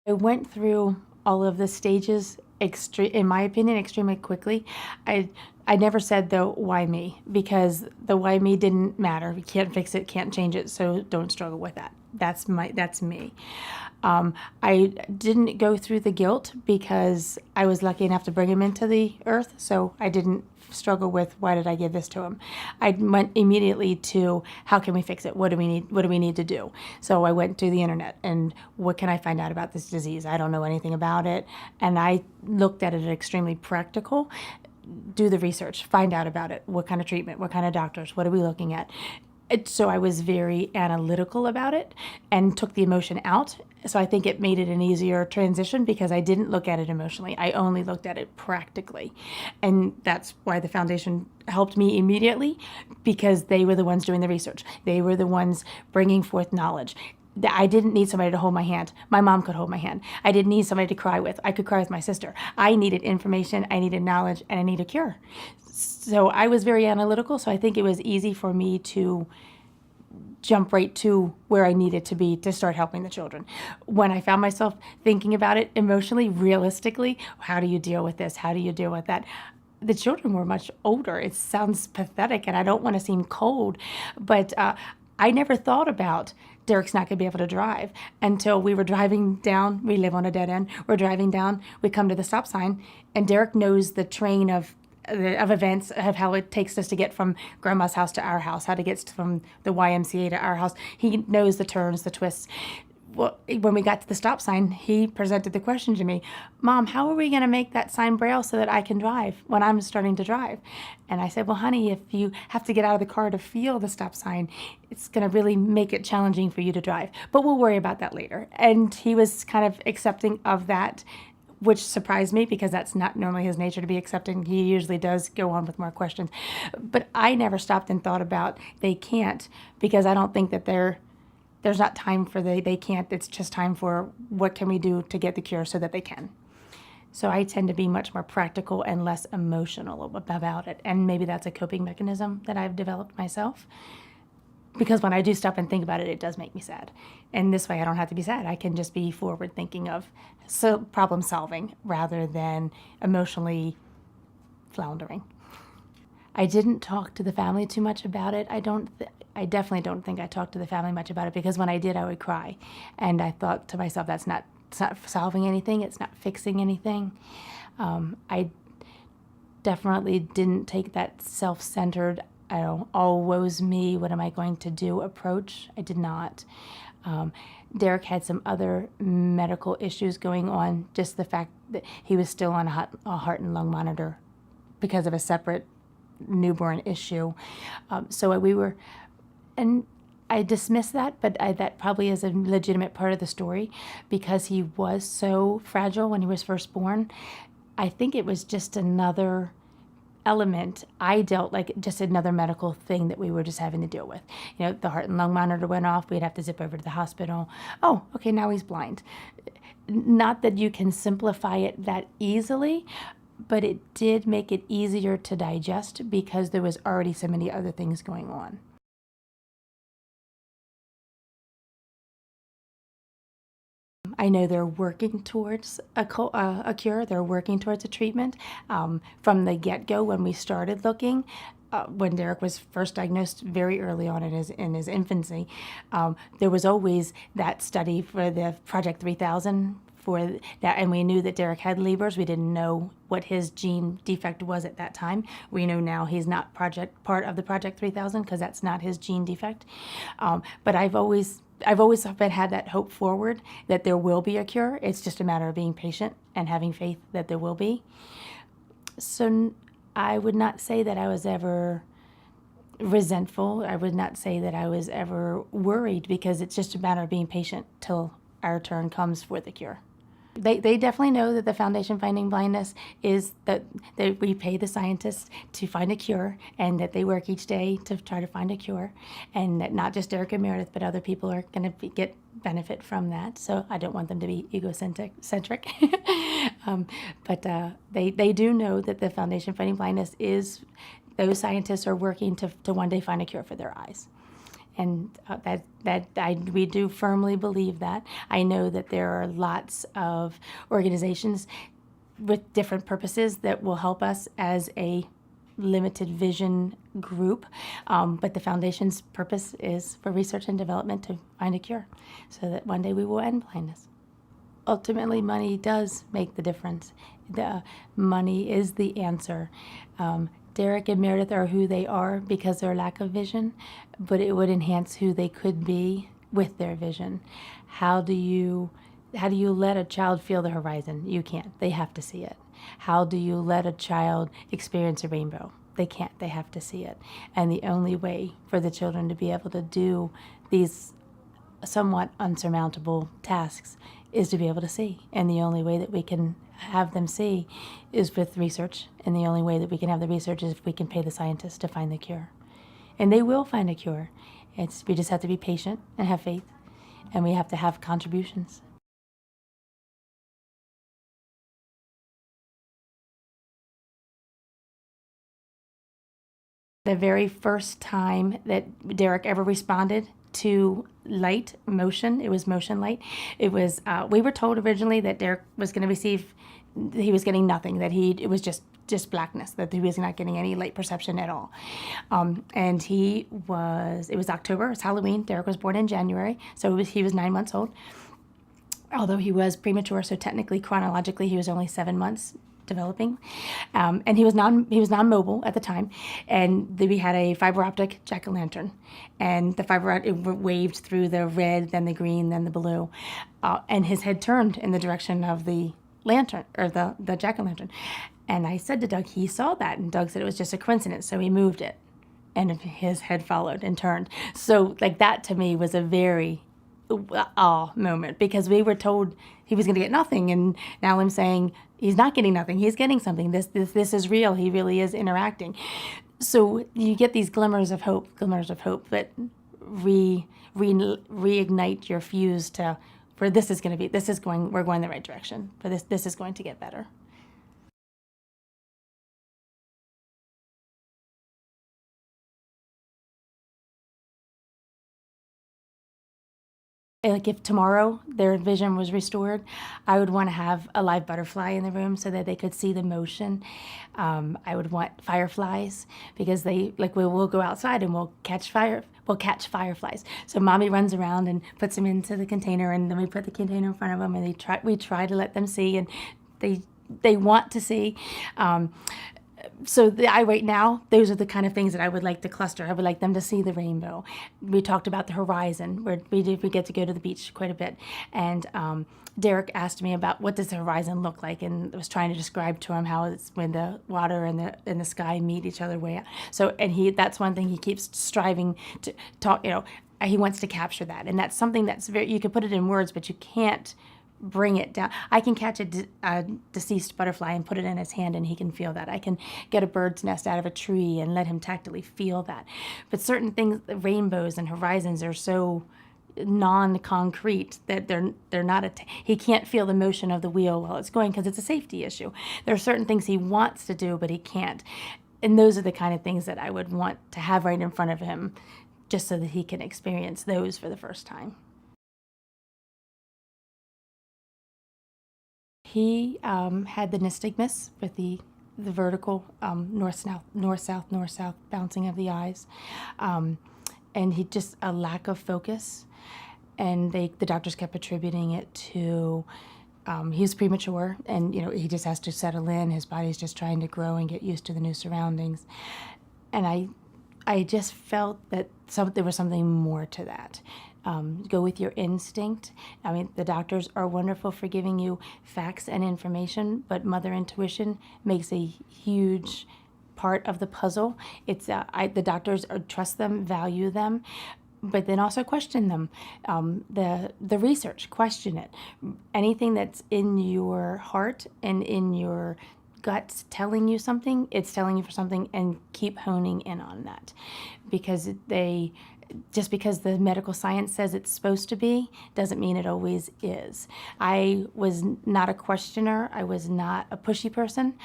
I went through all of the stages, in my opinion, extremely quickly. I never said the why me, because the why me didn't matter. We can't fix it, can't change it, so don't struggle with that. That's me. I didn't go through the guilt because I was lucky enough to bring him into the earth, so I didn't struggle with why did I give this to him. I went immediately to how can we fix it? What do we need? What do we need to do? So I went to the internet and what can I find out about this disease? I don't know anything about it, and I looked at it extremely practical. Do the research, find out about it. What kind of treatment? What kind of doctors? What are we looking at? So I was very analytical about it and took the emotion out. So I think it made it an easier transition because I didn't look at it emotionally. I only looked at it practically. And that's why the foundation helped me immediately, because they were the ones doing the research. They were the ones bringing forth knowledge. I didn't need somebody to hold my hand. My mom could hold my hand. I didn't need somebody to cry with. I could cry with my sister. I needed information, I needed knowledge, and I needed a cure. So I was very analytical, so I think it was easy for me to jump right to where I needed to be to start helping the children. When I found myself thinking about it emotionally, realistically, how do you deal with this? How do you deal with that? The children were much older. It sounds pathetic, and I don't want to seem cold, but I never thought about Derek's not going to be able to drive until we were driving down. We live on a dead end. We're driving down. We come to the stop sign, and Derek knows the train of events of how it takes us to get from grandma's house to our house, how to get from the YMCA to our house. He knows the turns, the twists. Well, when we got to the stop sign, he presented the question to me, Mom, how are we going to make that sign braille so that I can drive when I'm starting to drive? And I said, well, honey, if you have to get out of the car to feel the stop sign, it's going to really make it challenging for you to drive. But we'll worry about that later. And he was kind of accepting of that, which surprised me because that's not normally his nature to be accepting. He usually does go on with more questions. But I never stopped and thought about they can't, because I don't think that there's not time for they can't. It's just time for what can we do to get the cure so that they can. So I tend to be much more practical and less emotional about it. And maybe that's a coping mechanism that I've developed myself. Because when I do stop and think about it, it does make me sad. And this way I don't have to be sad. I can just be forward thinking of problem solving rather than emotionally floundering. I didn't talk to the family too much about it. I definitely don't think I talked to the family much about it, because when I did, I would cry. And I thought to myself, it's not solving anything. It's not fixing anything. I definitely didn't take that self-centered, all woe's me, what am I going to do approach. I did not. Derek had some other medical issues going on, just the fact that he was still on a heart and lung monitor because of a separate newborn issue. So we were, and I dismiss that, but that probably is a legitimate part of the story because he was so fragile when he was first born. I think it was just another element. I dealt like just another medical thing that we were just having to deal with. You know, the heart and lung monitor went off. We'd have to zip over to the hospital. Oh, okay, now he's blind. Not that you can simplify it that easily, but it did make it easier to digest because there was already so many other things going on. I know they're working towards a cure. They're working towards a treatment. From the get-go, when we started looking, when Derek was first diagnosed very early on in his infancy, there was always that study for the Project 3000 for that, and we knew that Derek had Leber's. We didn't know what his gene defect was at that time. We know now he's not part of the Project 3000 because that's not his gene defect. But I've always had that hope forward that there will be a cure. It's just a matter of being patient and having faith that there will be. So I would not say that I was ever resentful. I would not say that I was ever worried, because it's just a matter of being patient till our turn comes for the cure. They definitely know that the Foundation Fighting Blindness is that we pay the scientists to find a cure, and that they work each day to try to find a cure, and that not just Derek and Meredith, but other people are going to get benefit from that. So I don't want them to be egocentric. But they do know that the Foundation Fighting Blindness is, those scientists are working to one day find a cure for their eyes. And we do firmly believe that. I know that there are lots of organizations with different purposes that will help us as a limited vision group, but the foundation's purpose is for research and development to find a cure so that one day we will end blindness. Ultimately, money does make the difference. The money is the answer. Derek and Meredith are who they are because of their lack of vision, but it would enhance who they could be with their vision. How do you let a child feel the horizon? You can't. They have to see it. How do you let a child experience a rainbow? They can't. They have to see it. And the only way for the children to be able to do these somewhat unsurmountable tasks is to be able to see. And the only way that we can have them see is with research. And the only way that we can have the research is if we can pay the scientists to find the cure. And they will find a cure. We just have to be patient and have faith. And we have to have contributions. The very first time that Derek ever responded to light motion, it was motion light. It was we were told originally that Derek was going to receive, he was getting nothing, that it was just blackness, that he was not getting any light perception at all. And it was October, it was Halloween. Derek was born in January, so he was 9 months old. Although he was premature, so technically, chronologically, he was only 7 months developing, and he was non-mobile at the time, and we had a fiber optic jack-o'-lantern, and the it waved through the red, then the green, then the blue, and his head turned in the direction of the lantern, or the jack-o'-lantern. And I said to Doug, he saw that, and Doug said it was just a coincidence, so he moved it, and his head followed and turned. So like that to me was a very moment, because we were told he was going to get nothing, and now I'm saying he's not getting nothing, he's getting something. This is real. He really is interacting. So you get these glimmers of hope that reignite your fuse we're going the right direction, for this is going to get better. Like if tomorrow their vision was restored, I would want to have a live butterfly in the room so that they could see the motion. I would want fireflies, because we'll go outside and we'll catch fireflies. So mommy runs around and puts them into the container, and then we put the container in front of them, and we try to let them see, and they want to see. So right now, those are the kind of things that I would like to cluster. I would like them to see the rainbow. We talked about the horizon, where we get to go to the beach quite a bit. And Derek asked me about what does the horizon look like, and I was trying to describe to him how it's when the water and the sky meet each other way out. So, and that's one thing he keeps striving to talk, he wants to capture that. And that's something that's you can put it in words, but you can't bring it down. I can catch a deceased butterfly and put it in his hand, and he can feel that. I can get a bird's nest out of a tree and let him tactily feel that. But certain things, rainbows and horizons, are so non-concrete that they're not he can't feel the motion of the wheel while it's going, because it's a safety issue. There are certain things he wants to do, but he can't. And those are the kind of things that I would want to have right in front of him, just so that he can experience those for the first time. He had the nystagmus with the vertical north-south bouncing of the eyes, and he just a lack of focus, and the doctors kept attributing it to he's premature, and he just has to settle in. His body's just trying to grow and get used to the new surroundings, and I just felt that there was something more to that. Go with your instinct. I mean, the doctors are wonderful for giving you facts and information, but mother intuition makes a huge part of the puzzle. It's the doctors trust them, value them, but then also question them. The research, question it. Anything that's in your heart and in your gut's telling you something, it's telling you for something, and keep honing in on that, because just because the medical science says it's supposed to be doesn't mean it always is. I was not a questioner. I was not a pushy person.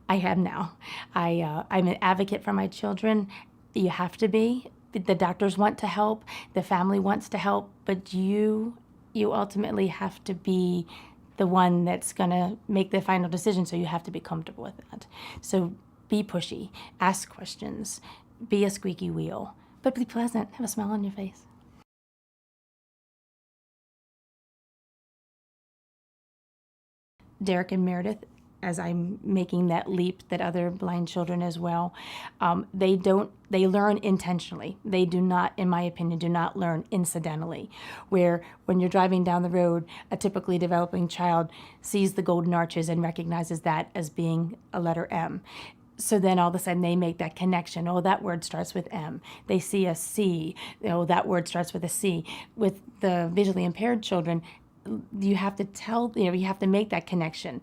I am now. I'm an advocate for my children. You have to be. the doctors want to help, the family wants to help, but you ultimately have to be the one that's going to make the final decision, so you have to be comfortable with that. So be pushy, ask questions, be a squeaky wheel, but be pleasant, have a smile on your face. Derek and Meredith, as I'm making that leap that other blind children as well, they learn intentionally. They do not, in my opinion, do not learn incidentally, where when you're driving down the road, a typically developing child sees the golden arches and recognizes that as being a letter M. So then all of a sudden they make that connection. Oh, that word starts with M. They see a C. Oh, that word starts with a C. With the visually impaired children, you have to you have to make that connection.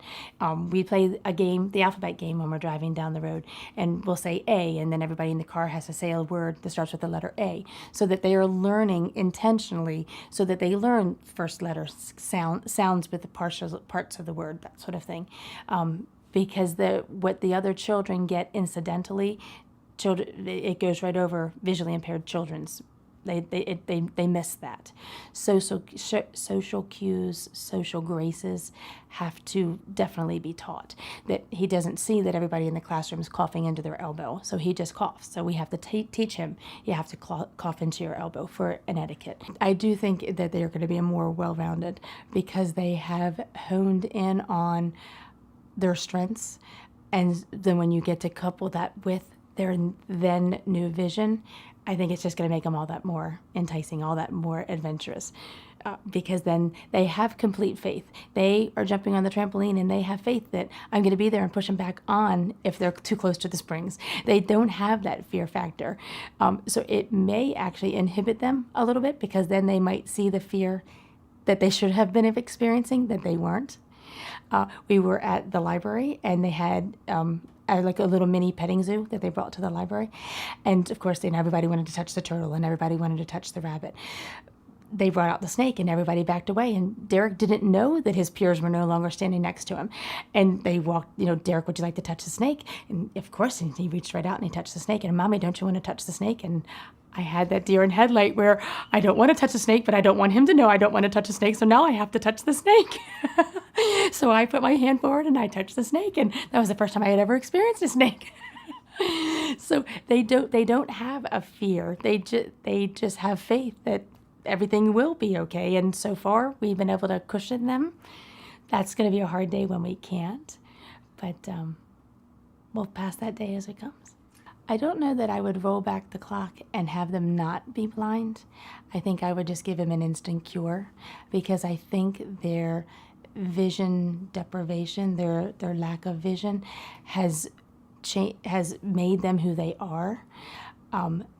We play a game, the alphabet game, when we're driving down the road, and we'll say A, and then everybody in the car has to say a word that starts with the letter A, so that they are learning intentionally, so that they learn first letter sounds with the parts of the word, that sort of thing. Because what the other children get incidentally, it goes right over visually impaired children's. They miss that. Social cues, social graces have to definitely be taught. That he doesn't see that everybody in the classroom is coughing into their elbow, so he just coughs. So we have to teach him, you have to cough into your elbow for an etiquette. I do think that they're going to be more well-rounded because they have honed in on their strengths, and then when you get to couple that with their then new vision, I think it's just going to make them all that more enticing, all that more adventurous, because then they have complete faith. They are jumping on the trampoline and they have faith that I'm going to be there and push them back on if they're too close to the springs. They don't have that fear factor. So it may actually inhibit them a little bit, because then they might see the fear that they should have been experiencing that they weren't. We were at the library and they had like a little mini petting zoo that they brought to the library. And of course, everybody wanted to touch the turtle and everybody wanted to touch the rabbit. They brought out the snake and everybody backed away, and Derek didn't know that his peers were no longer standing next to him. And they walked, Derek, would you like to touch the snake? And of course, he reached right out and he touched the snake. And Mommy, don't you want to touch the snake? And I had that deer in headlight where I don't want to touch the snake, but I don't want him to know I don't want to touch the snake. So now I have to touch the snake. So I put my hand forward and I touched the snake. And that was the first time I had ever experienced a snake. So they don't have a fear. They just have faith that everything will be okay. And so far we've been able to cushion them. That's going to be a hard day when we can't, but we'll pass that day as it comes. I don't know that I would roll back the clock and have them not be blind. I think I would just give them an instant cure, because I think their vision deprivation, their lack of vision has made them who they are.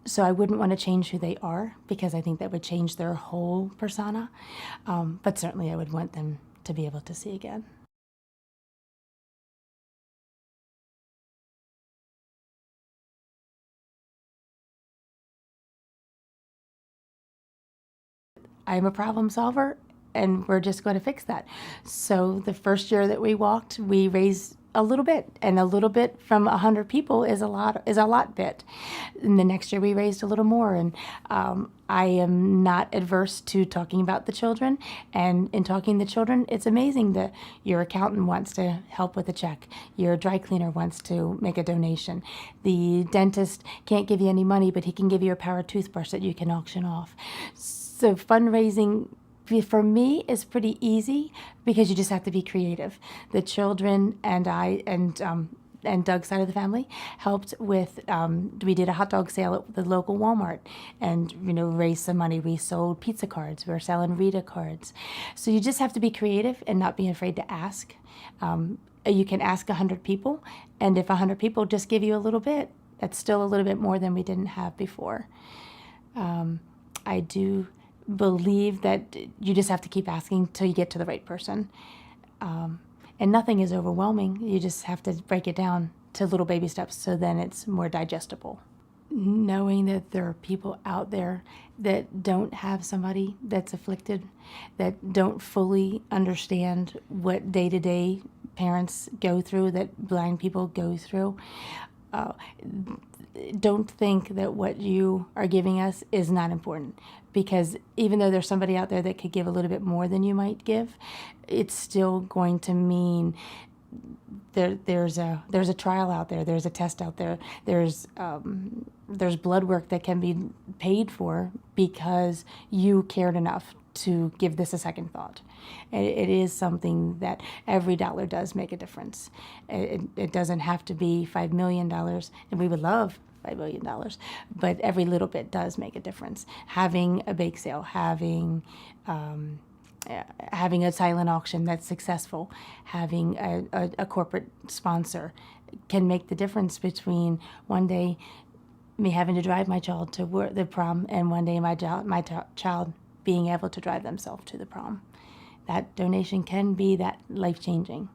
So I wouldn't want to change who they are, because I think that would change their whole persona. But certainly I would want them to be able to see again. I'm a problem solver, and we're just going to fix that. So the first year that we walked, we raised a little bit, and a little bit from 100 people is a lot bit. And the next year we raised a little more, and I am not adverse to talking about the children. And in talking to the children, it's amazing that your accountant wants to help with a check, your dry cleaner wants to make a donation, the dentist can't give you any money, but he can give you a power toothbrush that you can auction off. So fundraising for me is pretty easy, because you just have to be creative. The children and I and Doug's side of the family helped with, we did a hot dog sale at the local Walmart and, raised some money. We sold pizza cards. We were selling Rita cards. So you just have to be creative and not be afraid to ask. You can ask 100 people, and if 100 people just give you a little bit, that's still a little bit more than we didn't have before. I do believe that you just have to keep asking till you get to the right person. And nothing is overwhelming. You just have to break it down to little baby steps, so then it's more digestible. Knowing that there are people out there that don't have somebody that's afflicted, that don't fully understand what day-to-day parents go through, that blind people go through. don't think that what you are giving us is not important, because even though there's somebody out there that could give a little bit more than you might give, it's still going to mean there's a trial out there, there's a test out there, there's blood work that can be paid for because you cared enough to give this a second thought. It is something that every dollar does make a difference. It doesn't have to be $5 million, and we would love $5 million, but every little bit does make a difference. Having a bake sale, having a silent auction that's successful, having a corporate sponsor can make the difference between one day me having to drive my child to the prom and one day my child being able to drive themselves to the prom. That donation can be that life-changing.